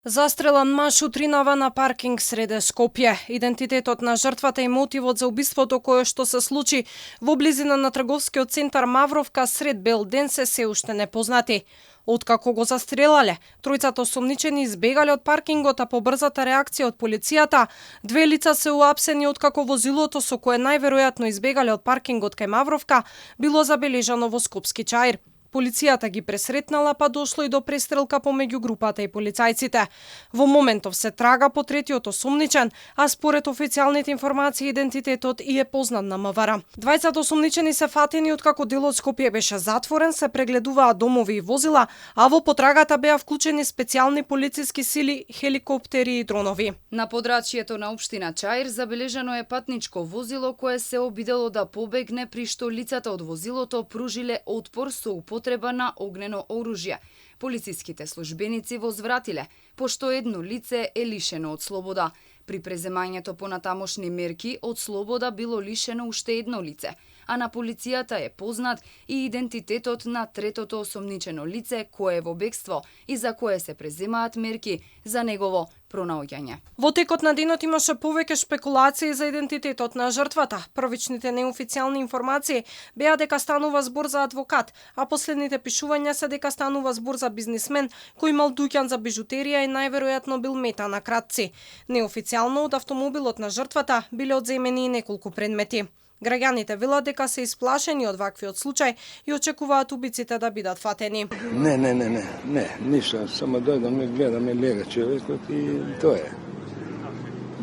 Застрелан маж утринава на паркинг среде Скопје. Идентитетот на жртвата и мотивот за убиството кое што се случи во близина на трговскиот центар Мавровка сред бел ден се уште непознати. Откако го застрелале, тројцата осомничени избегале од паркингот, а по брзата реакција од полицијата, две лица се уапсени откако возилото со кое најверојатно избегале од паркингот кај Мавровка било забележано во Скопски Чаир. Полицијата ги пресретнала, па дошло и до престрелка помеѓу групата и полицајците. Во моментов се трага по третиот осумничен, а според официјалните информации идентитетот и е познат на МВР. Двајцата осумничени се фатени откако делот Скопје беше затворен, се прегледуваат домови и возила, а во потрагата беа вклучени специјални полициски сили, хеликоптери и дронови. На подрачјето на општина Чаир забележано е патничко возило кое се обидело да побегне, при што лицата од возилото пружиле отпор со употреба на огнено оружје. Полициските службеници возвратиле, пошто едно лице е лишено од слобода. При преземањето по натамошни мерки од слобода било лишено уште едно лице, а на полицијата е познат и идентитетот на третото осомничено лице кое е во бегство и за кое се преземаат мерки за негово пронаоѓање. Во текот на денот имаше повеќе шпекулации за идентитетот на жртвата. Првичните неофицијални информации беа дека станува збор за адвокат, а последните пишувања се дека станува збор за бизнисмен кој имал дуќан за бижутерија и најверојатно бил мета на кратци. Неофицијално од автомобилот на жртвата биле одземени и неколку предмети. Граѓаните велат дека се исплашени од ваквиот случај и очекуваат убиците да бидат фатени. Не, ништо, само дојдаме, гледаме лега човекот и тоа е.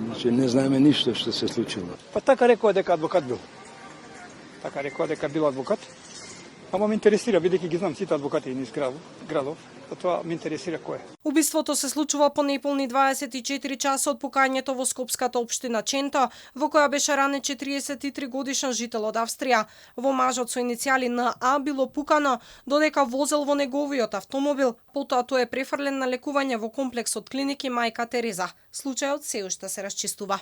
Значи не знаеме ништо што се случило. Па така рекоа дека адвокат бил. Така рекоа дека бил адвокат. Ама ме интересира, бидејќи ги знам сите адвокати низ градов, тоа ме интересира кој е. Убиството се случува по неполни 24 часа од пукањето во скопската општина Ченто, во која беше ранен 43 годишен жител од Австрија. Во мажот со иницијали НА било пукано додека возел во неговиот автомобил, потоа тој е префрлен на лекување во комплексот клиники Мајка Тереза. Случајот се уште се расчистува.